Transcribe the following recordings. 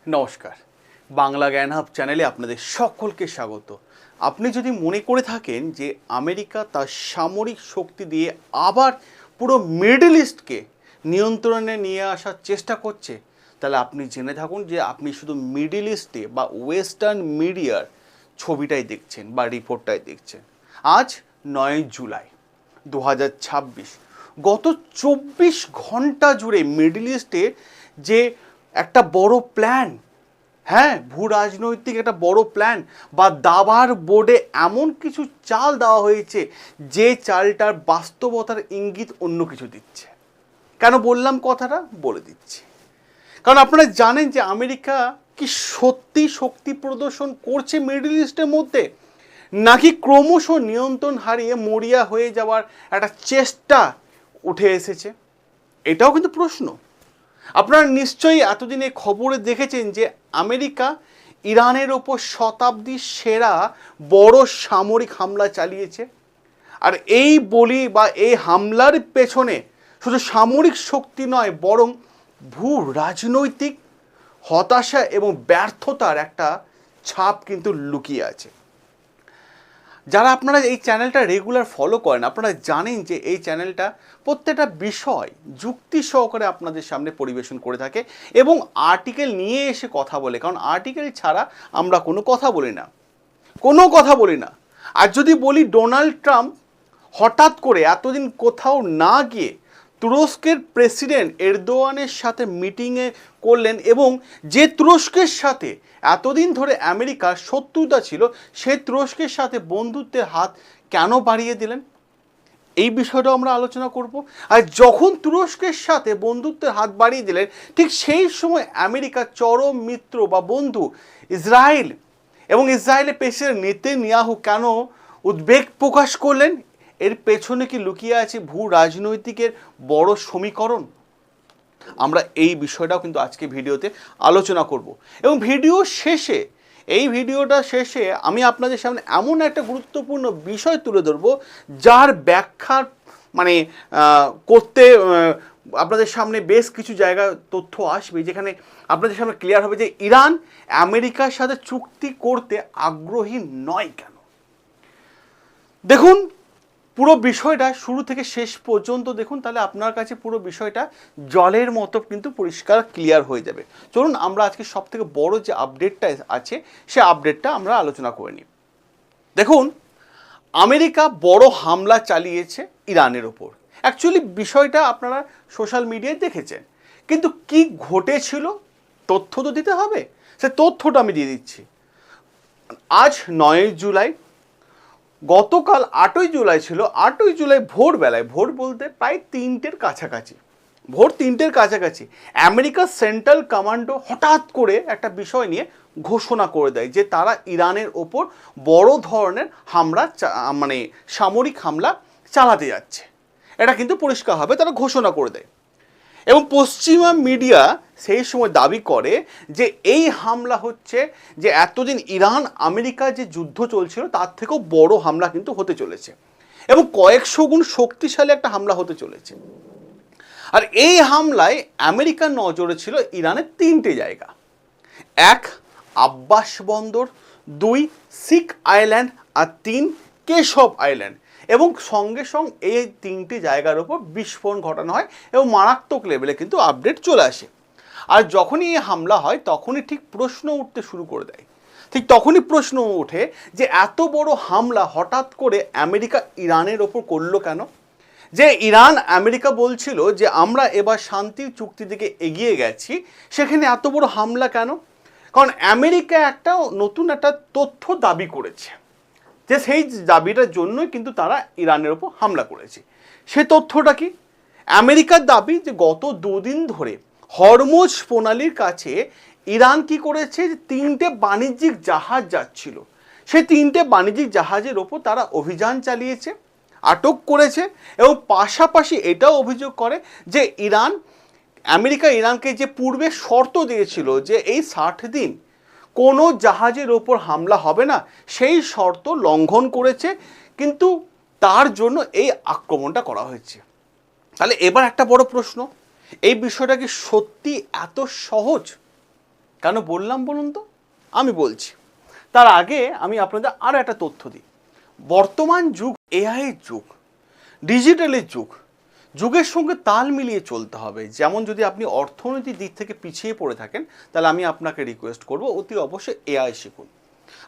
নমস্কার, বাংলা জ্ঞান হাব চ্যানেলে আপনাদের সকলকে স্বাগত। আপনি যদি মনে করে থাকেন যে আমেরিকা তার সামরিক শক্তি দিয়ে আবার পুরো মিডল ইস্টকে নিয়ন্ত্রণে নিয়ে আসার চেষ্টা করছে, তাহলে আপনি জেনে থাকুন যে আপনি শুধু মিডল ইস্টে বা ওয়েস্টার্ন মিডিয়ার ছবিটাই দেখছেন বা রিপোর্টটাই দেখছেন। আজ 9 জুলাই 2026, গত 24 ঘন্টা জুড়ে মিডল ইস্টে যে একটা বড় প্ল্যান, হ্যাঁ, ভূ রাজনৈতিক একটা বড় প্ল্যান বা দাবার বোর্ডে এমন কিছু চাল দেওয়া হয়েছে যে চালটার বাস্তবতার ইঙ্গিত অন্য কিছু দিচ্ছে। কেন বললাম কথাটা বলে দিচ্ছি, কারণ আপনারা জানেন যে আমেরিকা কি সত্যি শক্তি প্রদর্শন করছে মিডল ইস্টের মধ্যে, নাকি ক্রমশ নিয়ন্ত্রণ হারিয়ে মরিয়া হয়ে যাওয়ার একটা চেষ্টা উঠে এসেছে। এটাও কিন্তু প্রশ্ন। আপনারা নিশ্চয়ই এতদিনে খবরে দেখেছেন যে আমেরিকা ইরানের ওপর শতাব্দীর সেরা বড় সামরিক হামলা চালিয়েছে। আর এই বলি বা এই হামলার পেছনে শুধু সামরিক শক্তি নয়, বরং ভূ রাজনৈতিক হতাশা এবং ব্যর্থতার একটা ছাপ কিন্তু লুকিয়ে আছে। যারা আপনারা এই চ্যানেলটা রেগুলার ফলো করেন, আপনারা জানেন যে এই চ্যানেলটা প্রত্যেকটা বিষয় যুক্তি সহকারে আপনাদের সামনে পরিবেশন করে থাকে এবং আর্টিকেল নিয়ে এসে কথা বলে, কারণ আর্টিকেল ছাড়া আমরা কোনো কথা বলি না। আর যদি বলি, ডোনাল্ড ট্রাম্প হঠাৎ করে এতদিন কোথাও না গিয়ে তুরস্কের প্রেসিডেন্ট এরদোয়ানের সাথে মিটিংয়ে করলেন, এবং যে তুরস্কের সাথে এতদিন ধরে আমেরিকার শত্রুতা ছিল, সে তুরস্কের সাথে বন্ধুত্বের হাত কেন বাড়িয়ে দিলেন, এই বিষয়টাও আমরা আলোচনা করব। আর যখন তুরস্কের সাথে বন্ধুত্বের হাত বাড়িয়ে দিলেন, ঠিক সেই সময় আমেরিকার চরম মিত্র বা বন্ধু ইসরায়েল এবং ইসরায়েলের প্রেসিডেন্ট নেতানিয়াহু কেন উদ্বেগ প্রকাশ করলেন, এর পেছনে কি লুকিয়ে আছে ভূ রাজনৈতিকের বড় সমীকরণ? আমরা এই বিষয়টাও কিন্তু আজকে ভিডিওতে আলোচনা করব। এবং এই ভিডিওটা শেষে আমি আপনাদের সামনে এমন একটা গুরুত্বপূর্ণ বিষয় তুলে ধরব, যার ব্যাখ্যা করতে আপনাদের সামনে বেশ কিছু জায়গায় তথ্য আসবে, যেখানে আপনাদের সামনে ক্লিয়ার হবে যে ইরান আমেরিকার সাথে চুক্তি করতে আগ্রহী নয় কেন। দেখুন, পুরো বিষয়টা শুরু থেকে শেষ পর্যন্ত দেখুন, তাহলে আপনার কাছে পুরো বিষয়টা জলের মতো কিন্তু পরিষ্কার ক্লিয়ার হয়ে যাবে। চলুন আমরা আজকে সব থেকে বড় যে আপডেটটা আছে সে আপডেটটা আমরা আলোচনা করে নিই। দেখুন, আমেরিকা বড় হামলা চালিয়েছে ইরানের ওপর। অ্যাকচুয়ালি বিষয়টা আপনারা সোশ্যাল মিডিয়ায় দেখেছেন, কিন্তু কি ঘটেছিল তথ্য তো দিতে হবে, সে তথ্যটা আমি দিয়ে দিচ্ছি। আজ 9 জুলাই, গতকাল 8ই জুলাই ছিল। 8ই জুলাই ভোরবেলায়, ভোর বলতে প্রায় 3টের কাছাকাছি, ভোর 3টের কাছাকাছি আমেরিকার সেন্ট্রাল কমান্ডো হঠাৎ করে একটা বিষয় নিয়ে ঘোষণা করে দেয় যে তারা ইরানের ওপর বড় ধরনের হামলা সামরিক হামলা চালাতে যাচ্ছে। এটা কিন্তু পরিষ্কারভাবে তারা ঘোষণা করে দেয়, এবং পশ্চিমা মিডিয়া সেই সময় দাবি করে যে এই হামলা হচ্ছে যে এতদিন ইরান আমেরিকা যে যুদ্ধ চলছিল তার থেকেও বড় হামলা কিন্তু হতে চলেছে, এবং কয়েকশো গুণ শক্তিশালী একটা হামলা হতে চলেছে। আর এই হামলায় আমেরিকার নজরে ছিল ইরানের 3টে জায়গা: 1 আব্বাস বন্দর, 2 সিক আইল্যান্ড, আর 3 কেশব আইল্যান্ড। এবং সঙ্গে সঙ্গে এই 3টি জায়গার উপর বিস্ফোরণ ঘটানো হয় এবং মারাত্মক লেভেলে কিন্তু আপডেট চলে আসে। আর যখনই এই হামলা হয় তখনই ঠিক প্রশ্ন উঠতে শুরু করে দেয়, ঠিক তখনই প্রশ্ন ওঠে যে এত বড় হামলা হঠাৎ করে আমেরিকা ইরানের ওপর করলো কেন? যে ইরান আমেরিকা বলছিল যে আমরা এবার শান্তির চুক্তি দিকে এগিয়ে গেছি, সেখানে এত বড় হামলা কেন? কারণ আমেরিকা নতুন একটা তথ্য দাবি করেছে, যে সেই দাবিটার জন্যই কিন্তু তারা ইরানের ওপর হামলা করেছে। সে তথ্যটা কি? আমেরিকার দাবি যে গত 2 দিন ধরে হরমুজ প্রণালীর কাছে ইরান কি করেছে, যে 3টে বাণিজ্যিক জাহাজ যাচ্ছিল, সেই 3টে বাণিজ্যিক জাহাজের ওপর তারা অভিযান চালিয়েছে, আটক করেছে, এবং পাশাপাশি এটাও অভিযোগ করে যে আমেরিকা ইরানকে যে পূর্বে শর্ত দিয়েছিল যে এই 60 দিন কোনো জাহাজের ওপর হামলা হবে না, সেই শর্ত লঙ্ঘন করেছে, কিন্তু তার জন্য এই আক্রমণটা করা হয়েছে। তাহলে এবার একটা বড় প্রশ্ন, এই বিষয়টা কি সত্যি এত সহজ? কেন বললাম বলুন তো? আমি বলছি। তার আগে আমি আপনাদের আরও একটা তথ্য দিই। বর্তমান যুগ এআইয়ের যুগ, ডিজিটালের যুগ, যুগের সঙ্গে তাল মিলিয়ে চলতে হবে। যেমন যদি আপনি অর্থনৈতিক দিক থেকে পিছিয়ে পড়ে থাকেন, তাহলে আমি আপনাকে রিকোয়েস্ট করব অতি অবশ্যই এআই শিখুন।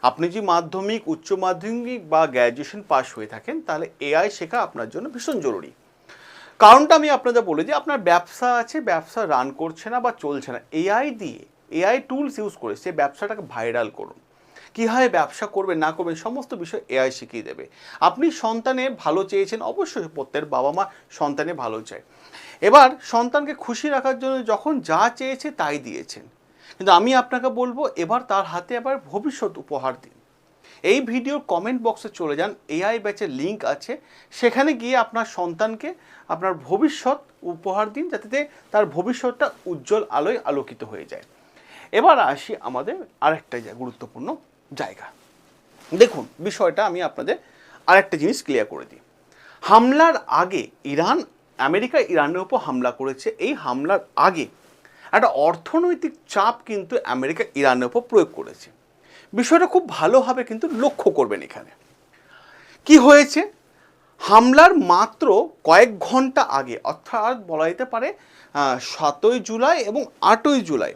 আপনি যদি মাধ্যমিক, উচ্চ মাধ্যমিক বা গ্র্যাজুয়েশন পাস হয়ে থাকেন, তাহলে এআই শেখা আপনার জন্য ভীষণ জরুরি। কারণটা আমি আপনাদের বলে দিই, আপনার ব্যবসা আছে, ব্যবসা রান করছে না বা চলছে না, এআই দিয়ে, এআই টুলস ইউজ করে সেই ব্যবসাটাকে ভাইরাল করুন। কীভাবে ব্যবসা করবেন না করবেন সমস্ত বিষয় এআই শিখিয়ে দেবে। আপনি সন্তানের ভালো চেয়েছেন, অবশ্যই প্রত্যেক বাবা মা সন্তানের ভালো চায়। এবার সন্তানকে খুশি রাখার জন্য যখন যা চেয়েছে তাই দিয়েছেন, কিন্তু আমি আপনাকে বলবো এবার তার হাতে আবার ভবিষ্যৎ উপহার দিন। এই ভিডিওর কমেন্ট বক্সে চলে যান, এআই ব্যাচের লিঙ্ক আছে, সেখানে গিয়ে আপনার সন্তানকে আপনার ভবিষ্যৎ উপহার দিন, যাতে তার ভবিষ্যৎটা উজ্জ্বল আলোয় আলোকিত হয়ে যায়। এবার আসি আমাদের আরেকটা গুরুত্বপূর্ণ জায়গা। দেখুন, বিষয়টা আমি আপনাদের আরেকটা জিনিস ক্লিয়ার করে দিই। হামলার আগে আমেরিকা ইরানের উপর হামলা করেছে। এই হামলার আগে একটা অর্থনৈতিক চাপ কিন্তু আমেরিকা ইরানের উপর প্রয়োগ করেছে। বিষয়টা খুব ভালোভাবে কিন্তু লক্ষ্য করবেন। এখানে কি হয়েছে, হামলার মাত্র কয়েক ঘন্টা আগে, অর্থাৎ বলা যেতে পারে 7ই জুলাই এবং 8ই জুলাই,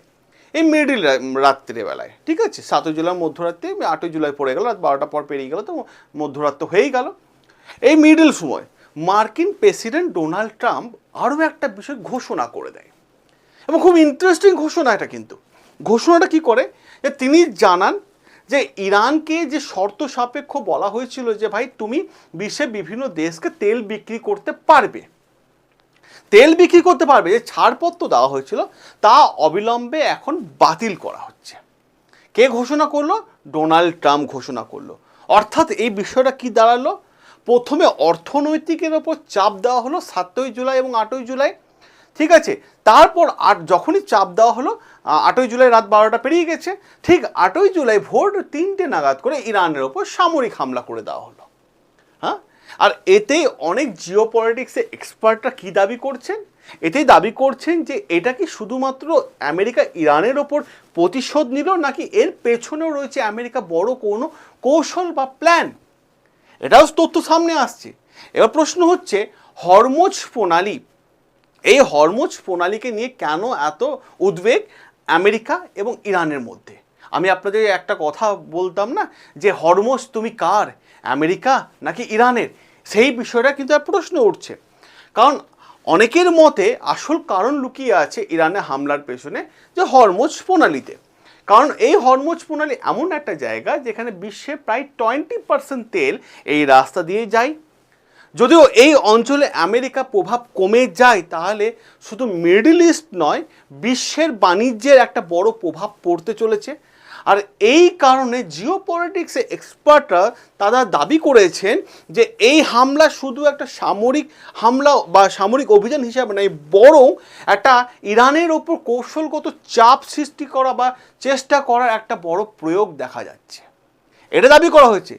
এই মিডিল রাত্রিবেলায়, ঠিক আছে, 7ই জুলাই মধ্যরাত্রি, 8ই জুলাই পড়ে গেল, রাত 12টা পর পেরিয়ে গেল, তো মধ্যরাত্র হয়েই গেল। এই মিডিল সময় মার্কিন প্রেসিডেন্ট ডোনাল্ড ট্রাম্প আরও একটা বিষয় ঘোষণা করে দেয়, এবং খুব ইন্টারেস্টিং ঘোষণা এটা। কিন্তু ঘোষণাটা কি করে, যে তিনি জানান যে ইরানকে যে শর্ত সাপেক্ষ বলা হয়েছিল যে ভাই তুমি বিশ্বের বিভিন্ন দেশকে তেল বিক্রি করতে পারবে, যে ছাড়পত্র দেওয়া হয়েছিল তা অবিলম্বে এখন বাতিল করা হচ্ছে। কে ঘোষণা করলো? ডোনাল্ড ট্রাম্প ঘোষণা করলো। অর্থাৎ এই বিষয়টা কি দাঁড়ালো, প্রথমে অর্থনৈতিকের ওপর চাপ দেওয়া হলো 7ই জুলাই এবং 8ই জুলাই, ঠিক আছে, তারপর যখনই চাপ দেওয়া হলো, 8ই জুলাই রাত 12টা পেরিয়ে গেছে, ঠিক 8ই জুলাই ভোর 3টে নাগাদ করে ইরানের ওপর সামরিক হামলা করে দেওয়া হলো। হ্যাঁ, আর এতেই অনেক জিও পলিটিক্সের এক্সপার্টরা কী দাবি করছেন, এতেই দাবি করছেন যে এটা কি শুধুমাত্র আমেরিকা ইরানের ওপর প্রতিশোধ নিল, নাকি এর পেছনেও রয়েছে আমেরিকা বড় কোনো কৌশল বা প্ল্যান। এটাও তথ্য সামনে আসছে। এবার প্রশ্ন হচ্ছে, হরমুজ প্রণালী, এই হরমুজ প্রণালীকে নিয়ে কেন এত উদ্বেগ আমেরিকা এবং ইরানের মধ্যে? আমি আপনাদের একটা কথা বলতাম না, যে হরমুজ তুমি কার, আমেরিকা নাকি ইরানের? সেই বিষয়টা কিন্তু প্রশ্ন উঠছে। কারণ অনেকের মতে আসল কারণ লুকিয়ে আছে ইরানে হামলার পেছনে, যে হরমুজ প্রণালীতে। কারণ এই হরমুজ প্রণালী এমন একটা জায়গা যেখানে বিশ্বে প্রায় 20% তেল এই রাস্তা দিয়ে যায়। যদিও এই অঞ্চলে আমেরিকা প্রভাব কমে যায়, তাহলে শুধু মিডল ইস্ট নয়, বিশ্বের বাণিজ্যের একটা বড় প্রভাব পড়তে চলেছে। আর এই কারণে জিও পলিটিক্সের এক্সপার্টরা তারা দাবি করেছেন যে এই হামলা শুধু একটা সামরিক হামলা বা সামরিক অভিযান হিসাবে নয়, বরং একটা ইরানের ওপর কৌশলগত চাপ সৃষ্টি করা বা চেষ্টা করার একটা বড় প্রয়োগ দেখা যাচ্ছে, এটা দাবি করা হয়েছে।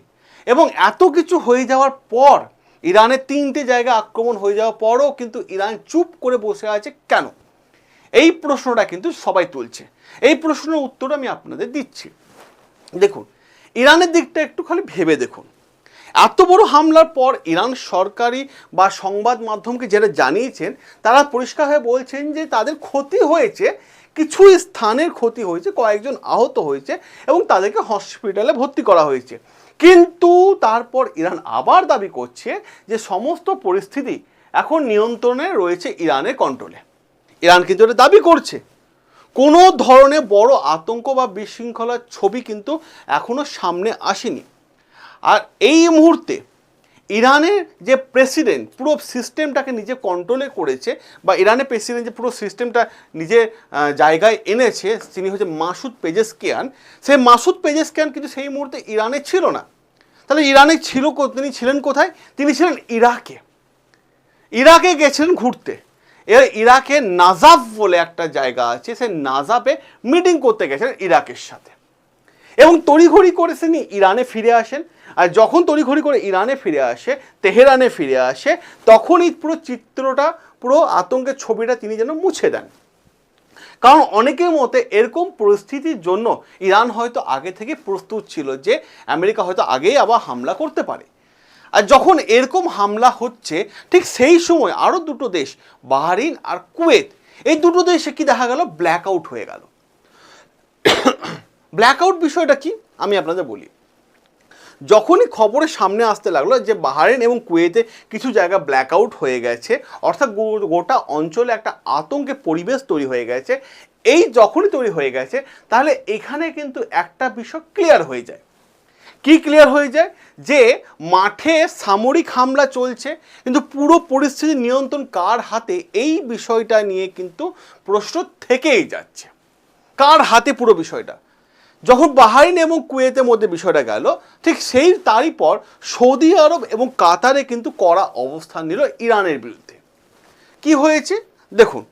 এবং এত কিছু হয়ে যাওয়ার পর, ইরানের 3টে জায়গা আক্রমণ হয়ে যাওয়ার পরও কিন্তু ইরান চুপ করে বসে আছে কেন? এই প্রশ্নটা কিন্তু সবাই তুলছে। এই প্রশ্নের উত্তর আমি আপনাদের দিচ্ছি। দেখুন, ইরানের দিকটা একটু খালি ভেবে দেখুন। এত বড় হামলার পর ইরান সরকারি বা সংবাদ মাধ্যমকে যেটা জানিয়েছেন, তারা পরিষ্কারভাবে বলছেন যে তাদের ক্ষতি হয়েছে, কিছু স্থানের ক্ষতি হয়েছে, কয়েকজন আহত হয়েছে এবং তাদেরকে হসপিটালে ভর্তি করা হয়েছে। কিন্তু তারপর ইরান আবার দাবি করছে যে সমস্ত পরিস্থিতি এখন নিয়ন্ত্রণে রয়েছে ইরানের কন্ট্রোলে। ইরান কিন্তু এটা দাবি করছে। কোনো ধরনের বড় আতঙ্ক বা বিশৃঙ্খলার ছবি কিন্তু এখনো সামনে আসেনি। আর এই মুহূর্তে ইরানের যে প্রেসিডেন্ট পুরো সিস্টেমটাকে নিজে কন্ট্রোলে করেছে, বা ইরানের প্রেসিডেন্ট যে পুরো সিস্টেমটা নিজের জায়গায় এনেছে, তিনি হচ্ছে মাসুদ পেজেশকিয়ান। সেই মাসুদ পেজেশকিয়ান কিন্তু সেই মুহূর্তে ইরানে ছিল না। তাহলে ইরানে তিনি ছিলেন কোথায়? তিনি ছিলেন ইরাকে। ইরাকে গেছিলেন ঘুরতে। এর ইরাকে নাজাফ বলে একটা জায়গা আছে, সেই নাজাফে মিটিং করতে গেছেন ইরাকের সাথে, এবং তড়িঘড়ি করে তিনি ইরানে ফিরে আসেন। আর যখন তড়িঘড়ি করে ইরানে ফিরে আসে, তেহরানে ফিরে আসে, তখনই পুরো চিত্রটা, পুরো আতঙ্কের ছবিটা তিনি যেন মুছে দেন। কারণ অনেকের মতে এরকম পরিস্থিতির জন্য ইরান হয়তো আগে থেকে প্রস্তুত ছিল যে আমেরিকা হয়তো আগেই আবার হামলা করতে পারে। আর যখন এরকম হামলা হচ্ছে ঠিক সেই সময় আরও দুটো দেশ, বাহরিন আর কুয়েত, এই দুটো দেশে কি দেখা গেল, ব্ল্যাক আউট হয়ে গেল। ব্ল্যাক আউট বিষয়টা কি আমি আপনাদের বলি। যখনই খবরের সামনে আসতে লাগলো যে বাহরিন এবং কুয়েতে কিছু জায়গা ব্ল্যাক আউট হয়ে গেছে, অর্থাৎ গোটা অঞ্চলে একটা আতঙ্কের পরিবেশ তৈরি হয়ে গেছে, এই যখনই তৈরি হয়ে গেছে তাহলে এখানে কিন্তু একটা বিষয় ক্লিয়ার হয়ে যায়। কি ক্লিয়ার হয়ে যায়? যে মাঠে সামরিক হামলা চলছে, কিন্তু পুরো পরিস্থিতি নিয়ন্ত্রণ কার হাতে, এই বিষয়টা নিয়ে কিন্তু প্রশ্ন থেকেই যাচ্ছে। কার হাতে পুরো বিষয়টা? যখন বাহরিন এবং কুয়েতের মধ্যে বিষয়টা গেল, ঠিক তারই পর সৌদি আরব এবং কাতারে কিন্তু কড়া অবস্থান নিল ইরানের বিরুদ্ধে। কি হয়েছে দেখুন,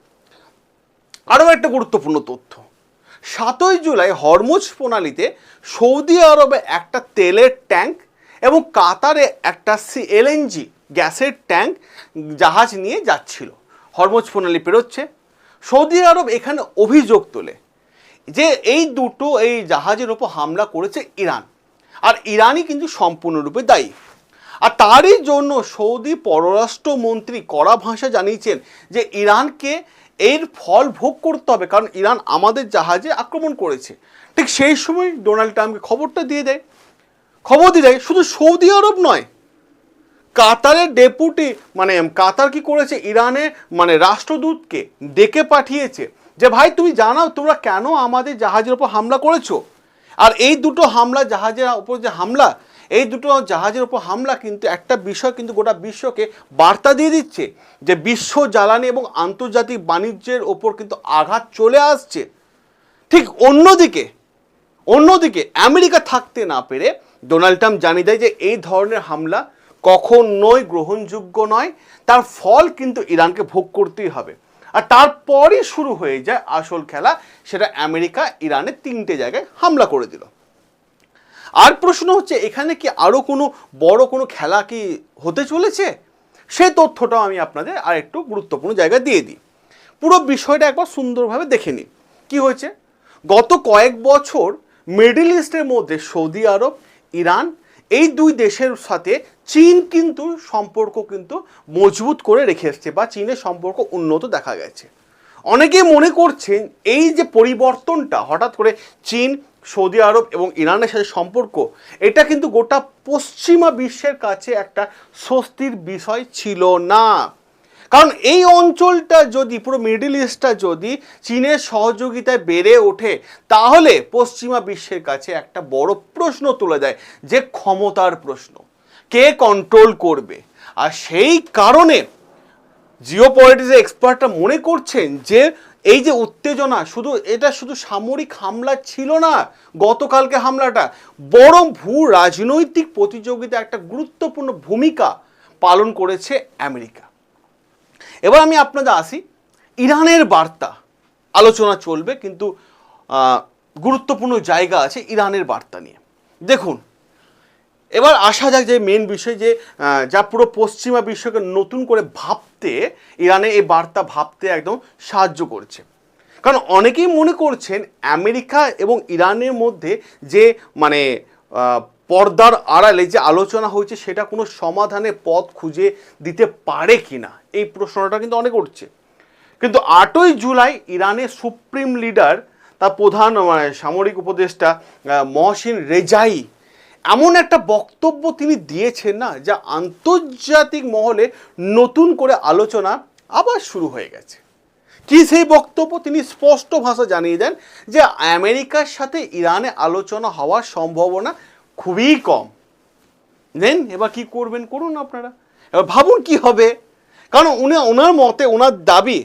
আরও একটা গুরুত্বপূর্ণ তথ্য। 7ই জুলাই হরমুজ প্রণালীতে সৌদি আরবে একটা তেলের ট্যাঙ্ক এবং কাতারে একটা এলএনজি গ্যাসের ট্যাঙ্ক জাহাজ নিয়ে যাচ্ছিল, হরমুজ প্রণালী পেরোচ্ছে। সৌদি আরব এখানে অভিযোগ তোলে যে এই জাহাজের ওপর হামলা করেছে ইরান, আর ইরানই কিন্তু সম্পূর্ণরূপে দায়ী। আর তারই জন্য সৌদি পররাষ্ট্রমন্ত্রী কড়া ভাষা জানিয়েছেন যে ইরানকে এর ফল ভোগ করতে হবে, কারণ ইরান আমাদের জাহাজে আক্রমণ করেছে। ঠিক সেই সময় ডোনাল্ড ট্রাম্পকে খবরটা দিয়ে দেয়। শুধু সৌদি আরব নয়, কাতারের ডেপুটি কাতার কি করেছে, ইরানের রাষ্ট্রদূতকে ডেকে পাঠিয়েছে যে ভাই তুমি জানাও তোমরা কেন আমাদের জাহাজের ওপর হামলা করেছো। আর এই দুটো হামলা, জাহাজের ওপর যে হামলা, এই দুটো জাহাজের ওপর হামলা কিন্তু একটা বিষয় কিন্তু গোটা বিশ্বকে বার্তা দিয়ে দিচ্ছে যে বিশ্ব জ্বালানি এবং আন্তর্জাতিক বাণিজ্যের ওপর কিন্তু আঘাত চলে আসছে। ঠিক অন্যদিকে আমেরিকা থাকতে না পেরে ডোনাল্ড ট্রাম্প জানিয়ে দেয় যে এই ধরনের হামলা কখনোই গ্রহণযোগ্য নয়, তার ফল কিন্তু ইরানকে ভোগ করতেই হবে। আর তারপরই শুরু হয়ে যায় আসল খেলা, সেটা আমেরিকা ইরানের 3টে জায়গায় হামলা করে দিল। আর প্রশ্ন হচ্ছে এখানে কি আরও কোনো বড় কোনো খেলা কি হতে চলেছে, সেই তথ্যটাও আমি আপনাদের আর একটু গুরুত্বপূর্ণ জায়গা দিয়ে দিই। পুরো বিষয়টা একবার সুন্দরভাবে দেখে নিন। কি হয়েছে, গত কয়েক বছর মিডল ইস্টের মধ্যে সৌদি আরব, ইরান, এই দুই দেশের সাথে চীন কিন্তু সম্পর্ক কিন্তু মজবুত করে রেখে এসছে, বা চীনের সম্পর্ক উন্নত দেখা গেছে। অনেকেই মনে করছেন এই যে পরিবর্তনটা হঠাৎ করে চীন, সৌদি আরব এবং ইরানের সাথে সম্পর্ক, এটা কিন্তু গোটা পশ্চিমা বিশ্বের কাছে একটা স্বস্তির বিষয় ছিল না। কারণ এই অঞ্চলটা যদি, পুরো মিডল ইস্টটা যদি চীনের সহযোগিতায় বেড়ে ওঠে, তাহলে পশ্চিমা বিশ্বের কাছে একটা বড় প্রশ্ন তুলে দেয়, যে ক্ষমতার প্রশ্ন, কে কন্ট্রোল করবে। আর সেই কারণে জিওপলিটিক্সের এক্সপার্টরা মনে করছেন যে এই যে উত্তেজনা, এটা শুধু সামরিক হামলা ছিল না গতকালকে হামলাটা, বরং ভূ রাজনৈতিক প্রতিযোগিতা একটা গুরুত্বপূর্ণ ভূমিকা পালন করেছে আমেরিকা। এবার আমি আপনাদের আসি, ইরানের বার্তা আলোচনা চলবে, কিন্তু গুরুত্বপূর্ণ জায়গা আছে ইরানের বার্তা নিয়ে। দেখুন, এবার আসা যাক যে মেন বিষয়, যে যা পুরো পশ্চিমা বিশ্বকে নতুন করে ভাবতে, ইরানের এই বার্তা ভাবতে একদম সাহায্য করছে। কারণ অনেকেই মনে করছেন আমেরিকা এবং ইরানের মধ্যে যে পর্দার আড়ালে যে আলোচনা হয়েছে, সেটা কোনো সমাধানের পথ খুঁজে দিতে পারে কিনা, এই প্রশ্নটা কিন্তু অনেক উঠছে। কিন্তু 8ই জুলাই ইরানের সুপ্রিম লিডার, তার প্রধান সামরিক উপদেষ্টা মহসিন রেজাই এমন একটা বক্তব্য তিনি দিয়েছেন না, যা আন্তর্জাতিক মহলে নতুন করে আলোচনা আবার শুরু হয়ে গেছে। কি সেই বক্তব্য? তিনি স্পষ্ট ভাষা জানিয়ে দেন যে আমেরিকার সাথে ইরানে আলোচনা হওয়ার সম্ভাবনা খুবই কম। দেন এবার কি করবেন করুন আপনারা, এবার ভাবুন কি হবে। কারণ ওনার মতে, ওনার দাবি,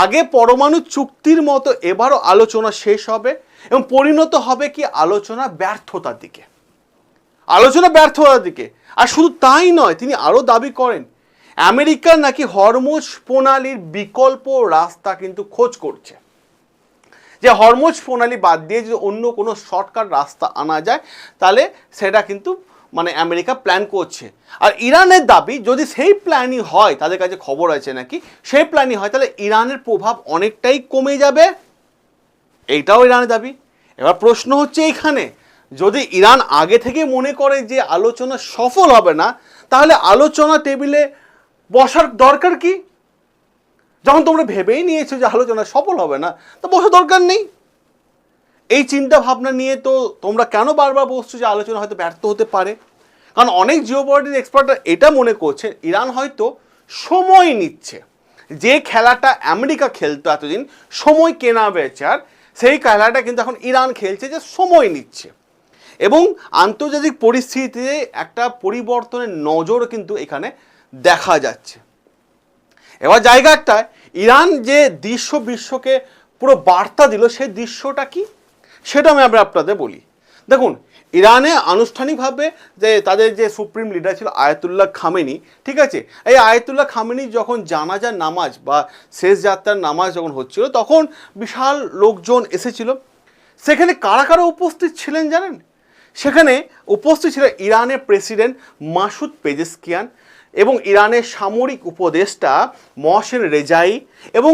আগে পরমাণু চুক্তির মতো এবারও আলোচনা শেষ হবে এবং পরিণত হবে কি আলোচনা ব্যর্থতার দিকে। আর শুধু তাই নয়, তিনি আরও দাবি করেন আমেরিকা নাকি হরমুজ প্রণালীর বিকল্প রাস্তা কিন্তু খোঁজ করছে, যে হরমুজ প্রণালী বাদ দিয়ে যদি অন্য কোনো শর্টকাট রাস্তা আনা যায়, তাহলে সেটা কিন্তু আমেরিকা প্ল্যান করছে। আর ইরানের দাবি, যদি সেই প্ল্যানই হয়, তাদের কাছে খবর আছে নাকি সেই প্ল্যানই হয়, তাহলে ইরানের প্রভাব অনেকটাই কমে যাবে এইটাও ইরানের দাবি। এবার প্রশ্ন হচ্ছে এইখানে, যদি ইরান আগে থেকে মনে করে যে আলোচনা সফল হবে না, তাহলে আলোচনা টেবিলে বসার দরকার কি? যখন তোমরা ভেবেই নিয়েছো যে আলোচনা সফল হবে না, তো বসার দরকার নেই। এই চিন্তা ভাবনা নিয়ে তো তোমরা কেন বারবার বলছো যে আলোচনা হয়তো ব্যর্থ হতে পারে? কারণ অনেক জিওপলিটিক্স এক্সপার্টরা এটা মনে করছে ইরান হয়তো সময় নিচ্ছে। যে খেলাটা আমেরিকা খেলতো এতদিন সময় কেনা বেচার, সেই খেলাটা কিন্তু এখন ইরান খেলছে যে সময় নিচ্ছে, এবং আন্তর্জাতিক পরিস্থিতিতে একটা পরিবর্তনের নজর কিন্তু এখানে দেখা যাচ্ছে। এবার জায়গাটায় ইরান যে দৃশ্য বিশ্বকে পুরো বার্তা দিল, সেই দৃশ্যটা কি সেটা আমি আপনাদের বলি। দেখুন, ইরানে আনুষ্ঠানিকভাবে যে তাদের যে সুপ্রিম লিডার ছিল আয়াতুল্লাহ খামেনি, ঠিক আছে, এই আয়াতুল্লাহ খামেনি যখন জানাজার নামাজ বা শেষ যাত্রার নামাজ যখন হচ্ছিল, তখন বিশাল লোকজন এসেছিল। সেখানে কারা কারা উপস্থিত ছিলেন জানেন? সেখানে উপস্থিত ছিলেন ইরানের প্রেসিডেন্ট মাসুদ পেজেশকিয়ান এবং ইরানের সামরিক উপদেষ্টা মহসেন রেজাই এবং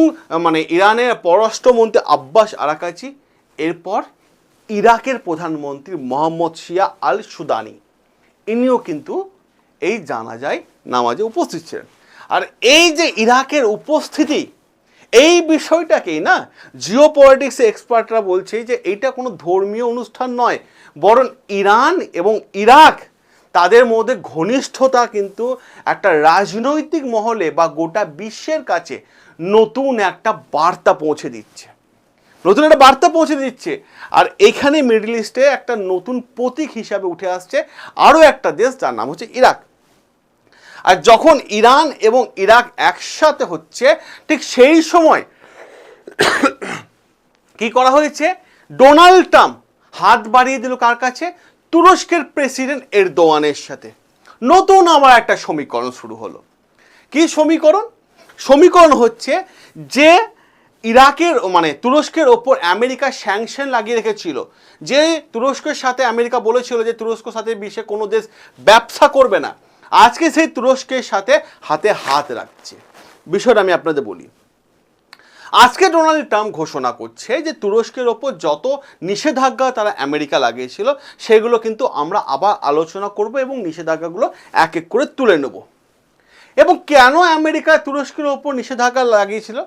ইরানের পররাষ্ট্রমন্ত্রী আব্বাস আরাকাচি, এরপর ইরাকের প্রধানমন্ত্রী মোহাম্মদ শিয়া আল সুদানি, ইনিও কিন্তু এই জানাজায় নামাজে উপস্থিত ছিলেন। আর এই যে ইরাকের উপস্থিতি, এই বিষয়টাকেই না জিওপলিটিক্স এক্সপার্টরা বলছে যে এইটা কোনো ধর্মীয় অনুষ্ঠান নয়, বরং ইরান এবং ইরাক তাদের মধ্যে ঘনিষ্ঠতা কিন্তু একটা রাজনৈতিক মহলে বা গোটা বিশ্বের কাছে নতুন একটা বার্তা পৌঁছে দিচ্ছে, আর এখানে মিডল ইস্টে একটা নতুন প্রতীক হিসাবে উঠে আসছে আরও একটা দেশ, যার নাম হচ্ছে ইরাক। আর যখন ইরান এবং ইরাক একসাথে হচ্ছে, ঠিক সেই সময় কি করা হয়েছে, ডোনাল্ড ট্রাম্প হাত বাড়িয়ে দিল কার কাছে? তুরস্কের প্রেসিডেন্ট এরদোয়ানের সাথে। নতুন আবার একটা সমীকরণ শুরু হলো। কি সমীকরণ? সমীকরণ হচ্ছে যে ইরাকের তুরস্কের ওপর আমেরিকা স্যাংশন লাগিয়ে রেখেছিল, যে তুরস্কের সাথে আমেরিকা বলেছিল যে তুরস্কের সাথে বিশ্বে কোনো দেশ ব্যবসা করবে না, আজকে সেই তুরস্কের সাথে হাতে হাত রাখছে। বিষয়টা আমি আপনাদের বলি। আজকে ডোনাল্ড ট্রাম্প ঘোষণা করছে যে তুরস্কের ওপর যত নিষেধাজ্ঞা তারা আমেরিকা লাগিয়েছিল, সেগুলো কিন্তু আমরা আবার আলোচনা করব এবং নিষেধাজ্ঞাগুলো এক এক করে তুলে নেব। এবং কেন আমেরিকা তুরস্কের ওপর নিষেধাজ্ঞা লাগিয়েছিল?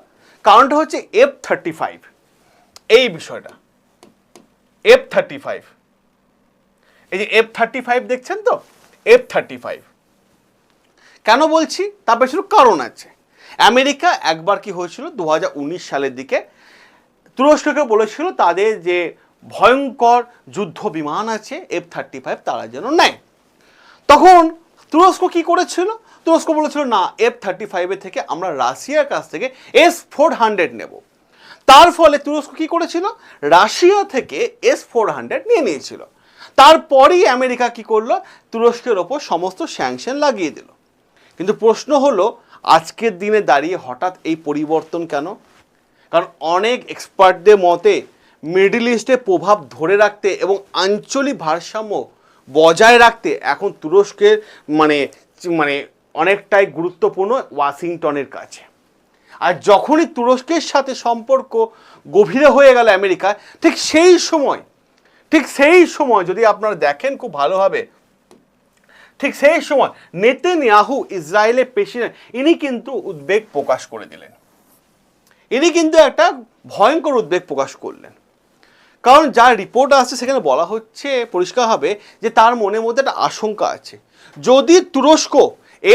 কারণটা হচ্ছে F-35। এই বিষয়টা F-35, এই যে F-35 দেখছেন তো, F-35 কেন বলছি তার পেছনে কারণ আছে। আমেরিকা একবার কি হয়েছিল 2019 সালের দিকে, তুরস্ককে বলেছিল তাদের যে ভয়ঙ্কর যুদ্ধ বিমান আছে F-35 তারা যেন নেয়। তখন তুরস্ক কি করেছিল? তুরস্ক বলেছিল না, F-35 থেকে আমরা রাশিয়ার কাছ থেকে S-400 নেব। তার ফলে তুরস্ক কি করেছিল? রাশিয়া থেকে S-400 নিয়ে নিয়েছিল। তারপরেই আমেরিকা কি করলো? তুরস্কের ওপর সমস্ত স্যাংশন লাগিয়ে দিল। কিন্তু প্রশ্ন হলো, আজকের দিনে দাঁড়িয়ে হঠাৎ এই পরিবর্তন কেন? কারণ অনেক এক্সপার্টদের মতে মিডল ইস্টে প্রভাব ধরে রাখতে এবং আঞ্চলিক ভারসাম্য বজায় রাখতে এখন তুরস্কের অনেকটাই গুরুত্বপূর্ণ ওয়াশিংটনের কাছে। আর যখনই তুরস্কের সাথে সম্পর্ক গভীরে হয়ে গেল আমেরিকা, ঠিক সেই সময় যদি আপনারা দেখেন খুব ভালোভাবে, ঠিক সেই সময় নেতানিয়াহু ইসরায়েলের প্রেসিডেন্ট, ইনি কিন্তু উদ্বেগ প্রকাশ করে দিলেন। ইনি কিন্তু একটা ভয়ঙ্কর উদ্বেগ প্রকাশ করলেন। কারণ যার রিপোর্ট আসছে সেখানে বলা হচ্ছে পরিষ্কারভাবে যে তার মনের মধ্যে একটা আশঙ্কা আছে, যদি তুরস্ক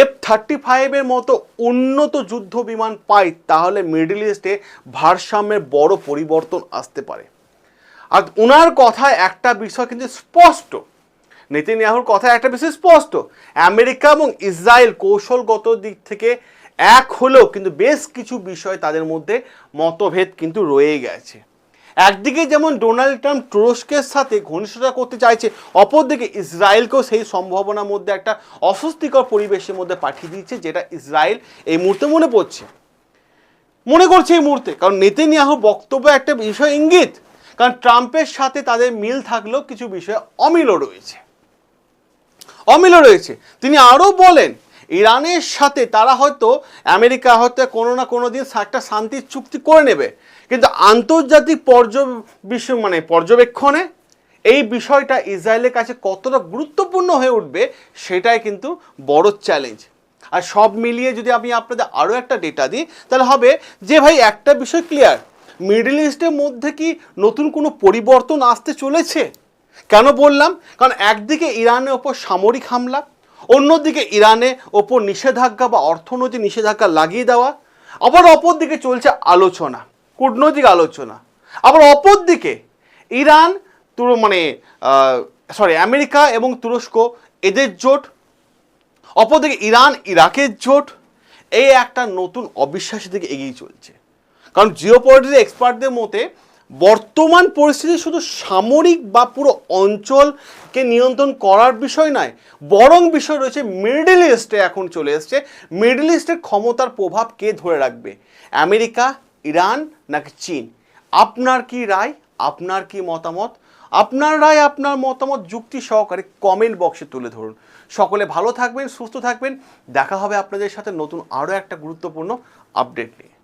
F-35 মতো উন্নত যুদ্ধ বিমান পায়, তাহলে মিডল ইস্টে ভারসাম্যের বড় পরিবর্তন আসতে পারে। আর ওনার কথায় একটা বিষয় কিন্তু স্পষ্ট, নেতানিয়াহুর কথায় একটা বিষয় স্পষ্ট, আমেরিকা এবং ইসরায়েল কৌশলগত দিক থেকে এক হলেও কিন্তু বেশ কিছু বিষয় তাদের মধ্যে মতভেদ কিন্তু রয়ে গেছে। একদিকে যেমন ডোনাল্ড ট্রাম্প তুরস্কের সাথে ঘনিষ্ঠতা করতে চাইছে, অপরদিকে ইসরায়েলকেও সেই সম্ভাবনার মধ্যে একটা অস্বস্তিকর পরিবেশের মধ্যে পাঠিয়ে দিচ্ছে, যেটা ইসরায়েল এই মুহূর্তে মনে করছে এই মুহূর্তে। কারণ নেতানিয়াহুর বক্তব্য একটা বিষয় ইঙ্গিত, কারণ ট্রাম্পের সাথে তাদের মিল থাকলেও কিছু বিষয়ে অমিলও রয়েছে। তিনি আরও বলেন, ইরানের সাথে তারা হয়তো আমেরিকা হয়তো কোনো না কোনো দিন একটা শান্তির চুক্তি করে নেবে, কিন্তু আন্তর্জাতিক পর্যবেক্ষণে এই বিষয়টা ইসরায়েলের কাছে কতটা গুরুত্বপূর্ণ হয়ে উঠবে সেটাই কিন্তু বড় চ্যালেঞ্জ। আর সব মিলিয়ে যদি আমি আপনাদের আরও একটা ডেটা দিই তাহলে হবে যে ভাই একটা বিষয় ক্লিয়ার, মিডল ইস্টের মধ্যে কি নতুন কোনো পরিবর্তন আসতে চলেছে? কেন বললাম? কারণ একদিকে ইরানের ওপর সামরিক হামলা, অন্যদিকে ইরানের ওপর নিষেধাজ্ঞা বা অর্থনৈতিক নিষেধাজ্ঞা লাগিয়ে দেওয়া, আবার অপর দিকে চলছে আলোচনা, কূটনৈতিক আলোচনা। আবার অপর দিকে ইরান আমেরিকা এবং তুরস্ক এদের জোট, অপরদিকে ইরান ইরাকের জোট, এই একটা নতুন অবিশ্বাসের দিকে এগিয়ে চলছে। কারণ জিওপলিটিক্যাল এক্সপার্টদের মতে বর্তমান পরিস্থিতি শুধু সামরিক বা পুরো অঞ্চলকে নিয়ন্ত্রণ করার বিষয় নয়, বরং বিষয় রয়েছে মিডল ইস্টে এখন চলে এসছে। মিডল ইস্টের ক্ষমতার প্রভাব কে ধরে রাখবে, আমেরিকা, ইরান নাকি চীন? আপনার কি রায়, আপনার কি মতামত? আপনার রায়, আপনার মতামত যুক্তি সহকারে কমেন্ট বক্সে তুলে ধরুন। সকলে ভালো থাকবেন, সুস্থ থাকবেন। দেখা হবে আপনাদের সাথে নতুন আরও একটা গুরুত্বপূর্ণ আপডেট নিয়ে।